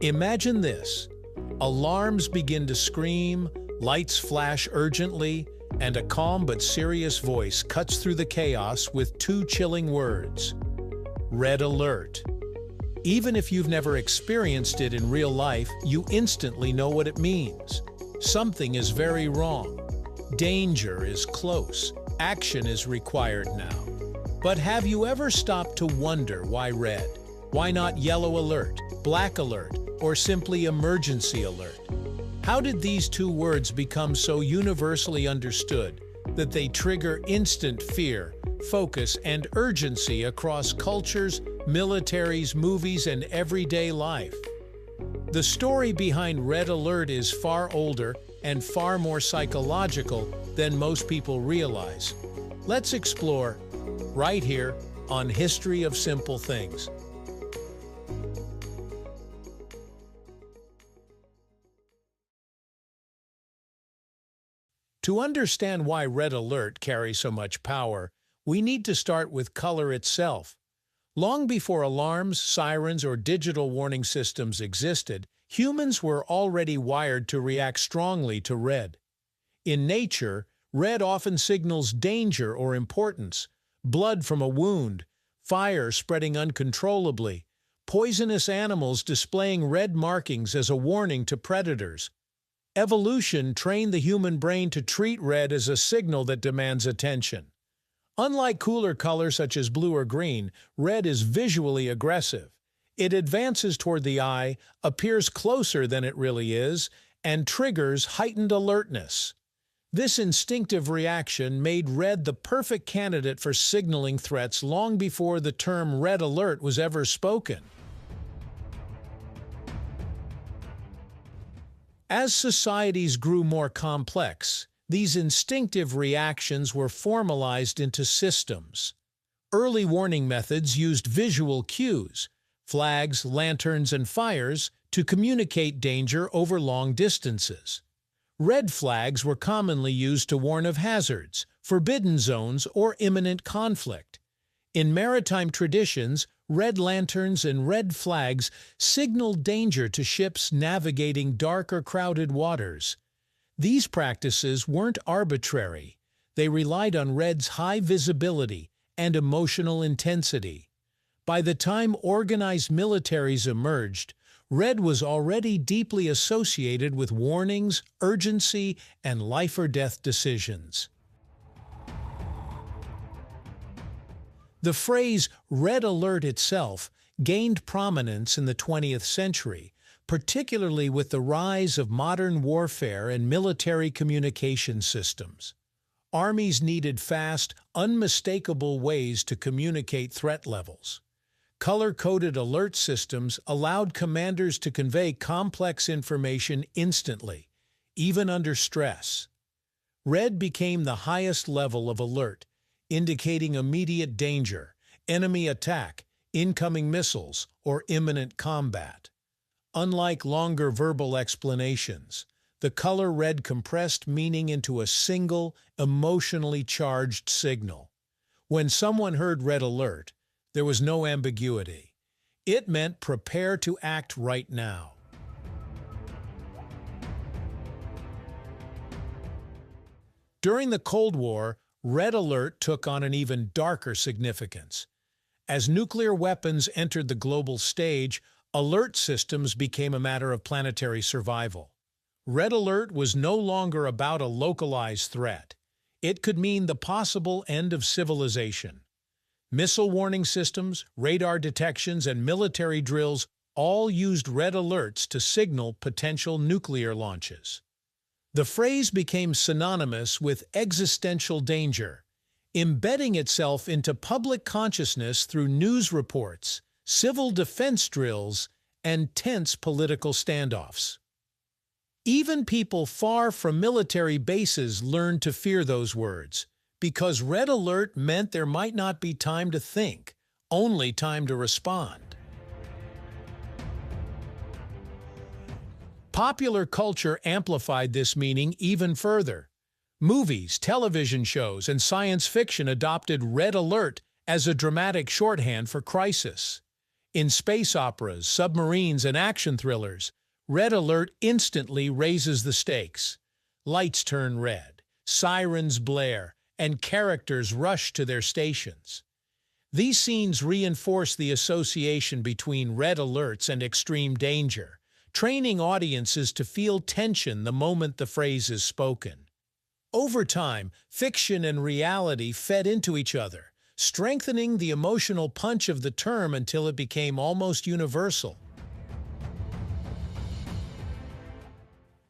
Imagine this. Alarms begin to scream, lights flash urgently, and a calm but serious voice cuts through the chaos with two chilling words. Red alert. Even if you've never experienced it in real life, you instantly know what it means. Something is very wrong. Danger is close. Action is required now. But have you ever stopped to wonder why red? Why not yellow alert, black alert, or simply emergency alert? How did these two words become so universally understood that they trigger instant fear, focus, and urgency across cultures, militaries, movies, and everyday life? The story behind Red Alert is far older and far more psychological than most people realize. Let's explore right here on History of Simple Things. To understand why Red Alert carries so much power, we need to start with color itself. Long before alarms, sirens, or digital warning systems existed, humans were already wired to react strongly to red. In nature, red often signals danger or importance: blood from a wound, fire spreading uncontrollably, poisonous animals displaying red markings as a warning to predators. Evolution trained the human brain to treat red as a signal that demands attention. Unlike cooler colors such as blue or green, red is visually aggressive. It advances toward the eye, appears closer than it really is, and triggers heightened alertness. This instinctive reaction made red the perfect candidate for signaling threats long before the term red alert was ever spoken. As societies grew more complex, these instinctive reactions were formalized into systems. Early warning methods used visual cues, flags, lanterns, and fires, to communicate danger over long distances. Red flags were commonly used to warn of hazards, forbidden zones, or imminent conflict. In maritime traditions, red lanterns and red flags signaled danger to ships navigating dark or crowded waters. These practices weren't arbitrary. They relied on red's high visibility and emotional intensity. By the time organized militaries emerged, red was already deeply associated with warnings, urgency, and life-or-death decisions. The phrase "red alert" itself gained prominence in the 20th century, particularly with the rise of modern warfare and military communication systems. Armies needed fast, unmistakable ways to communicate threat levels. Color-coded alert systems allowed commanders to convey complex information instantly, even under stress. Red became the highest level of alert, indicating immediate danger, enemy attack, incoming missiles, or imminent combat. Unlike longer verbal explanations, the color red compressed meaning into a single, emotionally charged signal. When someone heard Red Alert, there was no ambiguity. It meant prepare to act right now. During the Cold War, Red Alert took on an even darker significance. As nuclear weapons entered the global stage, alert systems became a matter of planetary survival. Red Alert was no longer about a localized threat. It could mean the possible end of civilization. Missile warning systems, radar detections, and military drills all used red alerts to signal potential nuclear launches. The phrase became synonymous with existential danger, embedding itself into public consciousness through news reports, civil defense drills, and tense political standoffs. Even people far from military bases learned to fear those words, because Red Alert meant there might not be time to think, only time to respond. Popular culture amplified this meaning even further. Movies, television shows, and science fiction adopted Red Alert as a dramatic shorthand for crisis. In space operas, submarines, and action thrillers, red alert instantly raises the stakes. Lights turn red, sirens blare, and characters rush to their stations. These scenes reinforce the association between red alerts and extreme danger, training audiences to feel tension the moment the phrase is spoken. Over time, fiction and reality fed into each other, strengthening the emotional punch of the term until it became almost universal.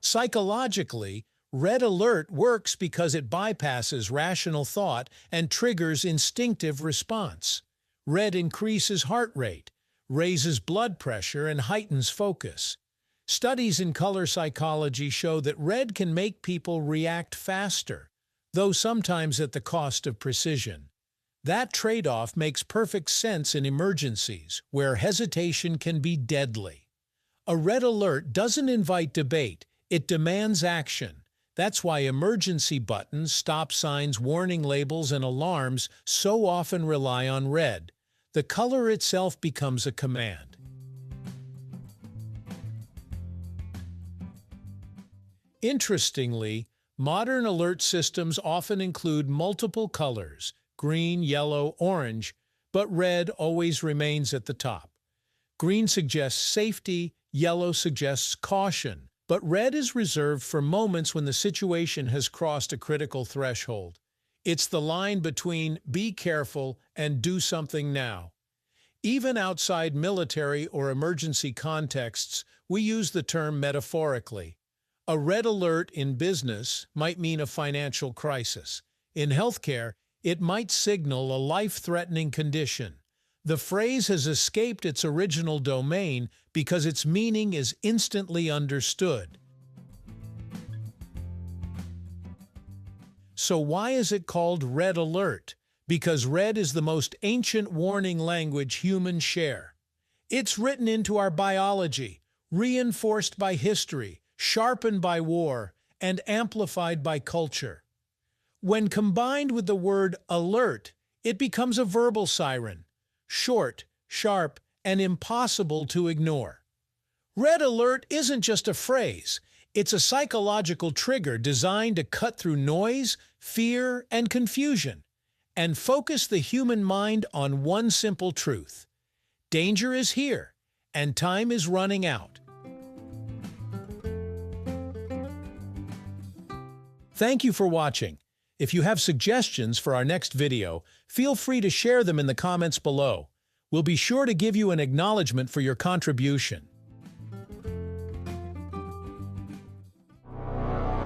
Psychologically, red alert works because it bypasses rational thought and triggers instinctive response. Red increases heart rate, raises blood pressure, and heightens focus. Studies in color psychology show that red can make people react faster, though sometimes at the cost of precision. That trade-off makes perfect sense in emergencies, where hesitation can be deadly. A red alert doesn't invite debate, it demands action. That's why emergency buttons, stop signs, warning labels, and alarms so often rely on red. The color itself becomes a command. Interestingly, modern alert systems often include multiple colors, green, yellow, orange, but red always remains at the top. Green suggests safety, yellow suggests caution, but red is reserved for moments when the situation has crossed a critical threshold. It's the line between be careful and do something now. Even outside military or emergency contexts, we use the term metaphorically. A red alert in business might mean a financial crisis. In healthcare, it might signal a life-threatening condition. The phrase has escaped its original domain because its meaning is instantly understood. So why is it called red alert? Because red is the most ancient warning language humans share. It's written into our biology, reinforced by history, sharpened by war, and amplified by culture. When combined with the word alert, it becomes a verbal siren, short, sharp, and impossible to ignore. Red alert isn't just a phrase, it's a psychological trigger designed to cut through noise, fear, and confusion, and focus the human mind on one simple truth. Danger is here, and time is running out. Thank you for watching. If you have suggestions for our next video, feel free to share them in the comments below. We'll be sure to give you an acknowledgement for your contribution.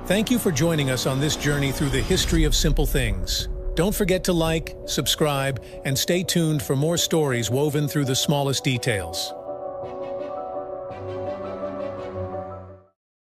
Thank you for joining us on this journey through the history of simple things. Don't forget to like, subscribe, and stay tuned for more stories woven through the smallest details.